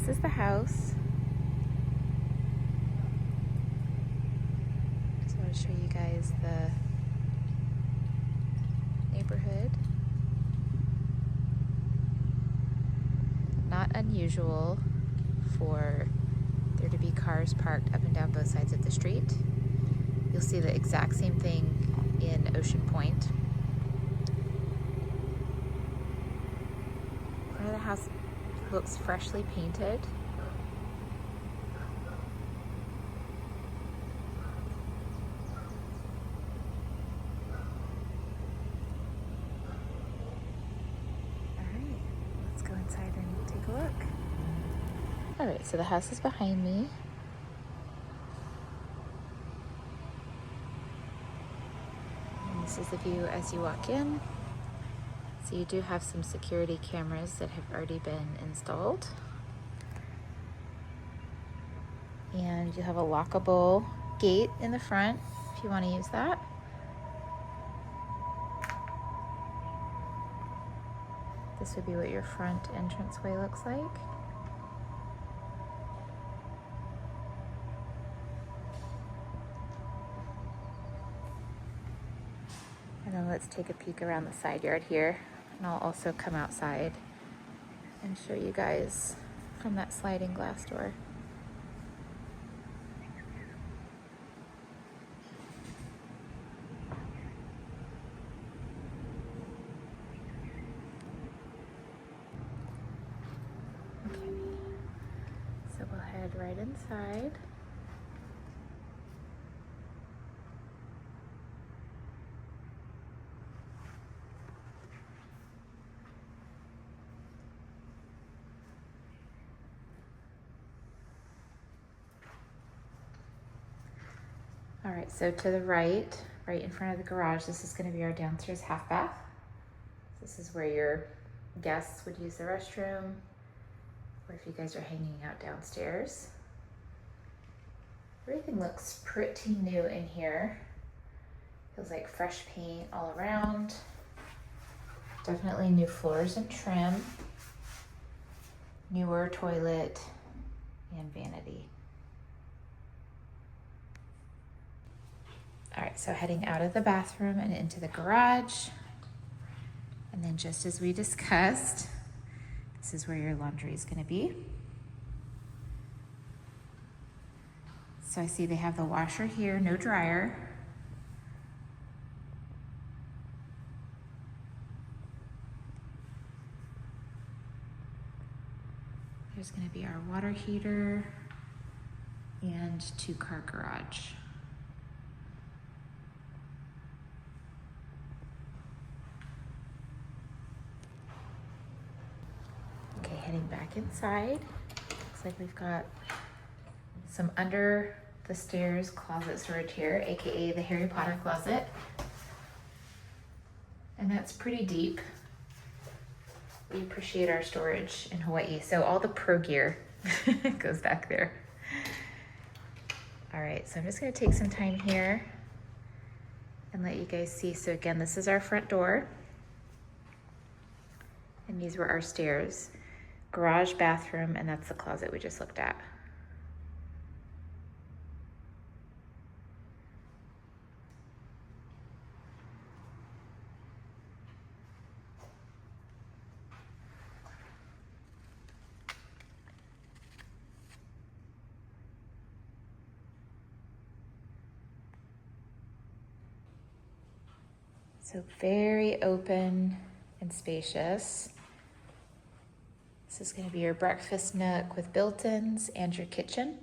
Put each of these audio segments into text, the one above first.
this is the house. So I want to show you guys the neighborhood. Not unusual for there to be cars parked up and down both sides of the street. You'll see the exact same thing in Ocean Point. Front of the house looks freshly painted. Alright, let's go inside and take a look. Alright, so the house is behind me. And this is the view as you walk in. So you do have some security cameras that have already been installed. And you have a lockable gate in the front if you want to use that. This would be what your front entranceway looks like. And then let's take a peek around the side yard here. And I'll also come outside and show you guys from that sliding glass door. Okay, so we'll head right inside. All right, so to the right in front of the garage, this is going to be our downstairs half bath. This is where your guests would use the restroom, or if you guys are hanging out downstairs. Everything looks pretty new in here. Feels like fresh paint all around. Definitely new floors and trim. Newer toilet and vanity. All right, so heading out of the bathroom and into the garage. And then just as we discussed, this is where your laundry is gonna be. So I see they have the washer here, no dryer. There's gonna be our water heater and 2-car garage. Okay, heading back inside. Looks like we've got some under the stairs closet storage here, AKA the Harry Potter closet. And that's pretty deep. We appreciate our storage in Hawaii. So all the pro gear goes back there. All right, so I'm just gonna take some time here and let you guys see. So again, this is our front door. And these were our stairs. Garage, bathroom, and that's the closet we just looked at. So very open and spacious. This is going to be your breakfast nook with built-ins and your kitchen.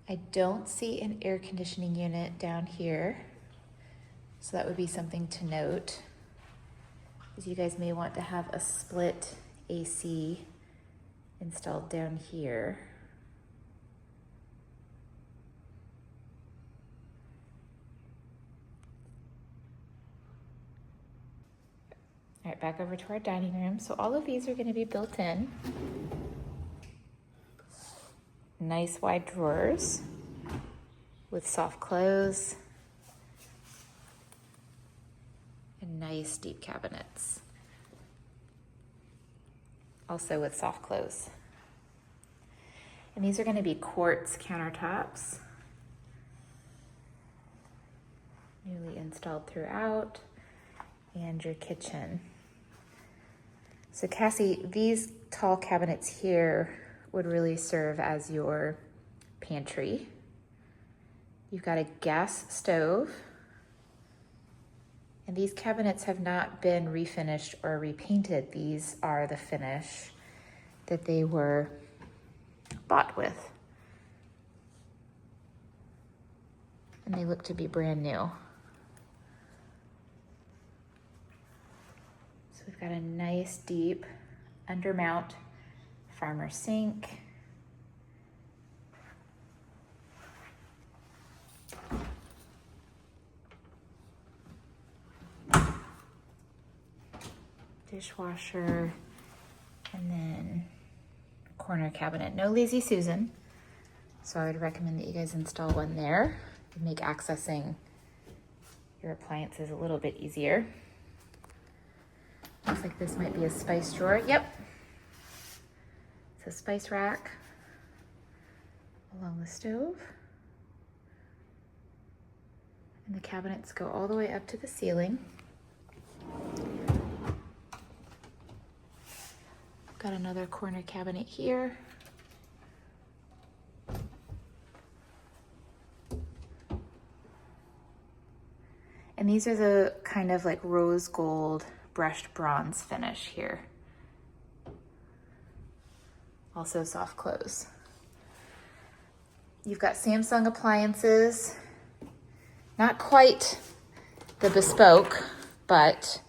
I don't see an air conditioning unit down here, so that would be something to note, because you guys may want to have a split AC installed down here. All right, back over to our dining room. So all of these are going to be built in. Nice wide drawers with soft clothes. nice deep cabinets. Also with soft close. And these are going to be quartz countertops. Newly installed throughout. And your kitchen. So Cassie, these tall cabinets here would really serve as your pantry. You've got a gas stove. And these cabinets have not been refinished or repainted. These are the finish that they were bought with. And they look to be brand new. So we've got a nice deep undermount farmer sink. Dishwasher, and then corner cabinet. No Lazy Susan, so I would recommend that you guys install one there to make accessing your appliances a little bit easier. Looks like this might be a spice drawer. Yep, it's a spice rack along the stove, and the cabinets go all the way up to the ceiling. Got another corner cabinet here. And these are the kind of like rose gold brushed bronze finish here. Also soft close. You've got Samsung appliances. Not quite the bespoke, but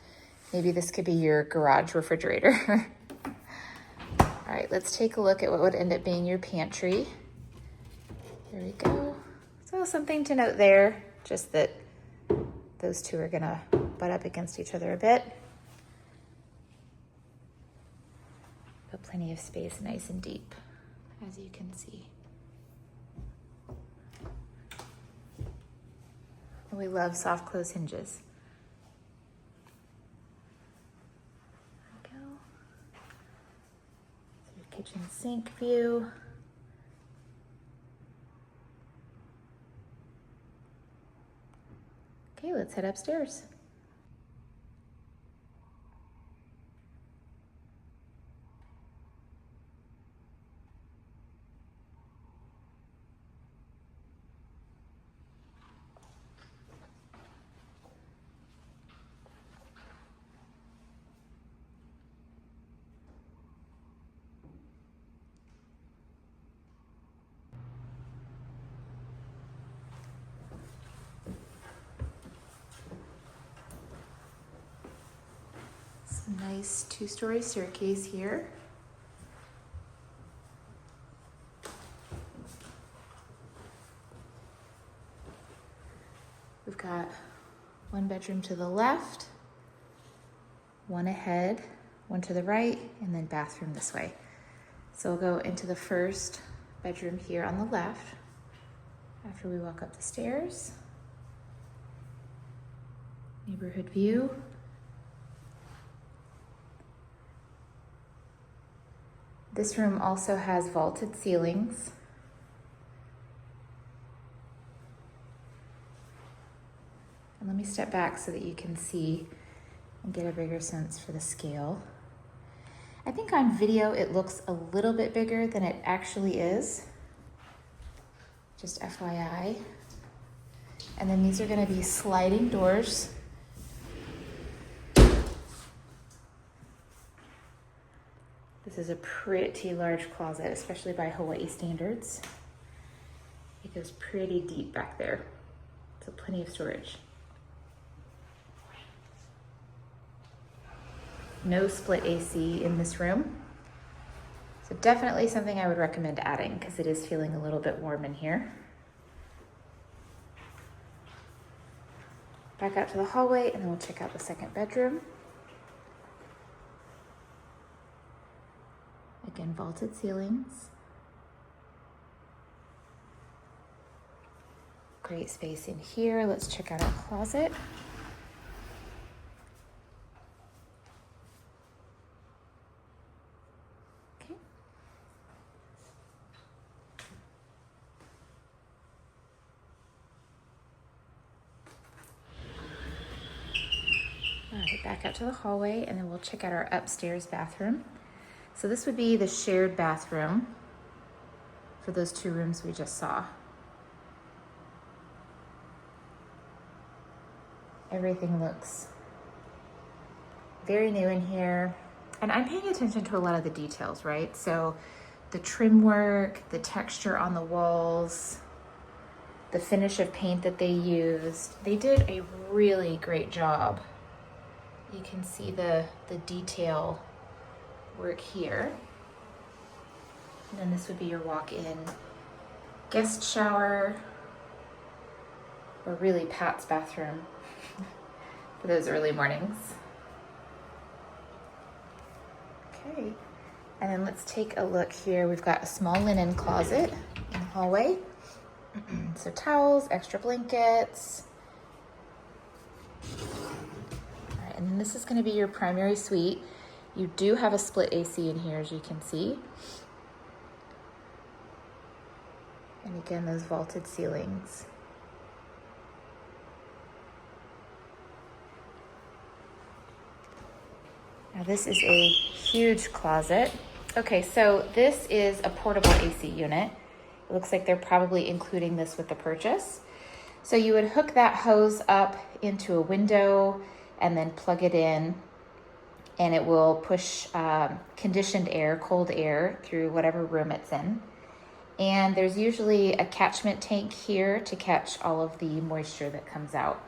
maybe this could be your garage refrigerator. All right, let's take a look at what would end up being your pantry. Here we go. So something to note there, just that those two are gonna butt up against each other a bit. But plenty of space, nice and deep, as you can see. And we love soft close hinges. Kitchen sink view. Okay, let's head upstairs. Nice two-story staircase here. We've got one bedroom to the left, one ahead, one to the right, and then bathroom this way. So we'll go into the first bedroom here on the left after we walk up the stairs. Neighborhood view. This room also has vaulted ceilings. And let me step back so that you can see and get a bigger sense for the scale. I think on video it looks a little bit bigger than it actually is. Just FYI. And then these are going to be sliding doors. This is a pretty large closet, especially by Hawaii standards. It goes pretty deep back there, so plenty of storage. No split AC in this room. So definitely something I would recommend adding because it is feeling a little bit warm in here. Back out to the hallway and then we'll check out the second bedroom. Again, vaulted ceilings. Great space in here. Let's check out our closet. All right, back out to the hallway, and then we'll check out our upstairs bathroom. So this would be the shared bathroom for those two rooms we just saw. Everything looks very new in here. And I'm paying attention to a lot of the details, right? So the trim work, the texture on the walls, the finish of paint that they used. They did a really great job. You can see the detail work here. And then this would be your walk-in guest shower, or really Pat's bathroom for those early mornings. Okay, and then let's take a look here. We've got a small linen closet in the hallway. So towels, extra blankets. All right, and then this is going to be your primary suite. You do have a split AC in here, as you can see. And again, those vaulted ceilings. Now this is a huge closet. Okay, so this is a portable AC unit. It looks like they're probably including this with the purchase. So you would hook that hose up into a window and then plug it in, and it will push conditioned air, cold air, through whatever room it's in. And there's usually a catchment tank here to catch all of the moisture that comes out.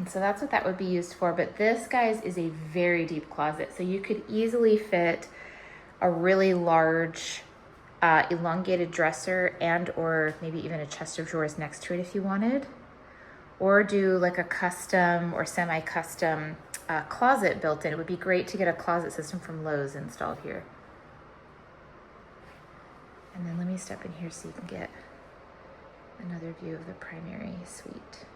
So that's what that would be used for. But this, guys, is a very deep closet. So you could easily fit a really large elongated dresser and or maybe even a chest of drawers next to it if you wanted. Or do like a custom or semi-custom closet built in. It would be great to get a closet system from Lowe's installed here. And then let me step in here so you can get another view of the primary suite.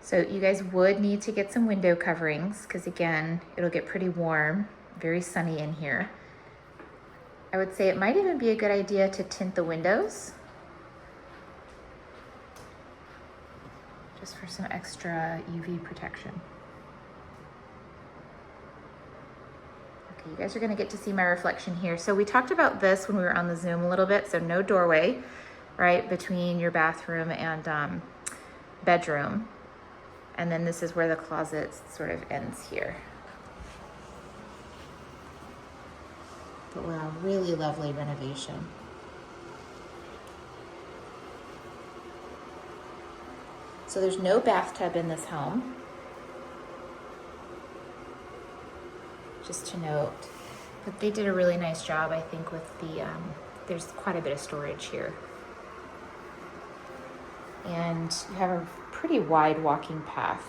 So you guys would need to get some window coverings because again, it'll get pretty warm, very sunny in here. I would say it might even be a good idea to tint the windows just for some extra UV protection. Okay, you guys are gonna get to see my reflection here. So we talked about this when we were on the Zoom a little bit. So no doorway, right, between your bathroom and bedroom. And then this is where the closet sort of ends here. But wow, really lovely renovation. So there's no bathtub in this home. Just to note, but they did a really nice job, I think, with the, there's quite a bit of storage here. And you have a pretty wide walking path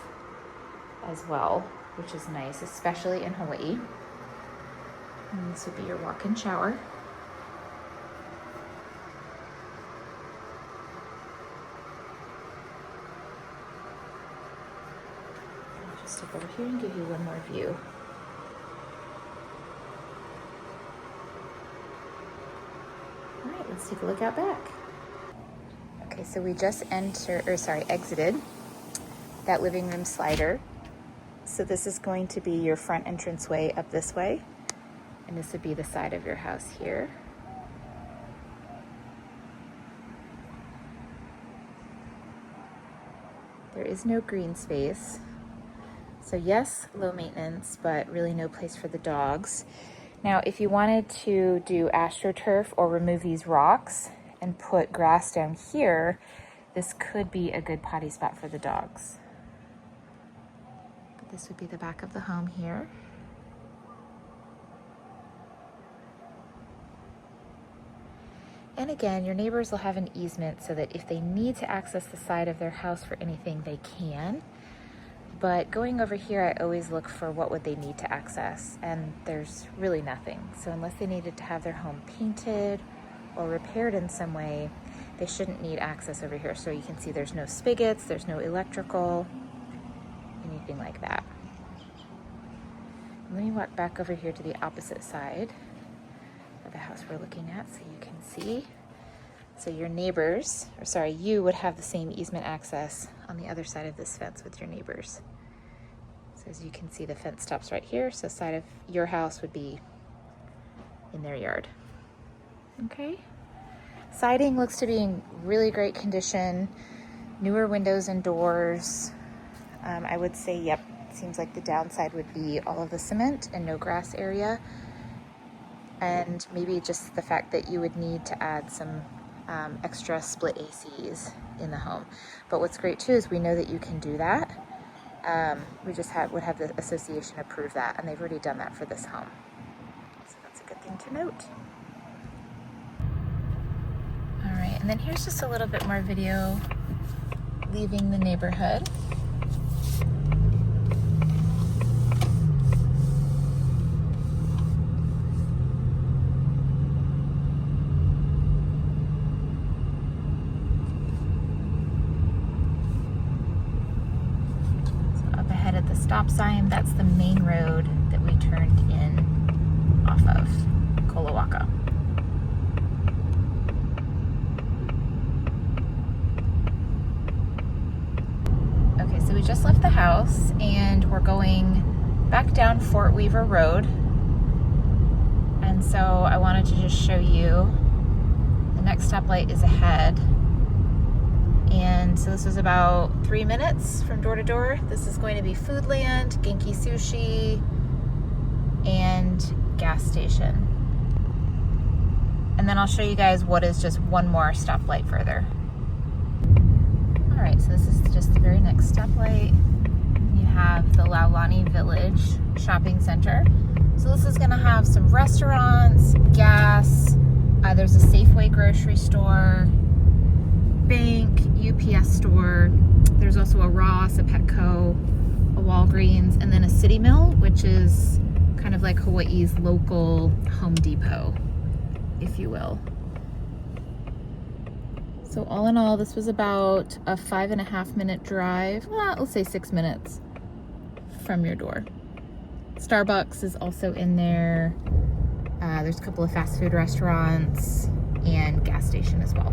as well, which is nice, especially in Hawaii. And this would be your walk-in shower. I'll just step over here and give you one more view. All right, let's take a look out back. Okay, so we just exited that living room slider. So this is going to be your front entranceway up this way. And this would be the side of your house here. There is no green space. So yes, low maintenance, but really no place for the dogs. Now, if you wanted to do astroturf or remove these rocks and put grass down here, this could be a good potty spot for the dogs. But this would be the back of the home here. And again, your neighbors will have an easement so that if they need to access the side of their house for anything, they can. But going over here, I always look for what would they need to access, and there's really nothing. So unless they needed to have their home painted or repaired in some way, they shouldn't need access over here. So you can see there's no spigots, there's no electrical, anything like that. Let me walk back over here to the opposite side of the house we're looking at so you can see. So your neighbors, you would have the same easement access on the other side of this fence with your neighbors. So as you can see, the fence stops right here. So side of your house would be in their yard. Okay. Siding looks to be in really great condition. Newer windows and doors. I would say, yep, seems like the downside would be all of the cement and no grass area. And maybe just the fact that you would need to add some extra split ACs in the home. But what's great too is we know that you can do that. We just would have the association approve that, and they've already done that for this home. So that's a good thing to note. All right, and then here's just a little bit more video leaving the neighborhood. Stop sign, that's the main road that we turned in off of Kolowaka. Okay, so we just left the house and we're going back down Fort Weaver Road. And so I wanted to just show you the next stoplight is ahead. And so this was about 3 minutes from door to door. This is going to be Foodland, Genki Sushi, and gas station. And then I'll show you guys what is just one more stoplight further. All right, so this is just the very next stoplight. You have the Laulani Village Shopping Center. So this is gonna have some restaurants, gas, there's a Safeway grocery store, bank, UPS store. There's also a Ross, a Petco, a Walgreens, and then a City Mill, which is kind of like Hawaii's local Home Depot, if you will. So all in all, this was about a 5.5 minute drive. Well, let's say 6 minutes from your door. Starbucks is also in there. There's a couple of fast food restaurants and gas station as well.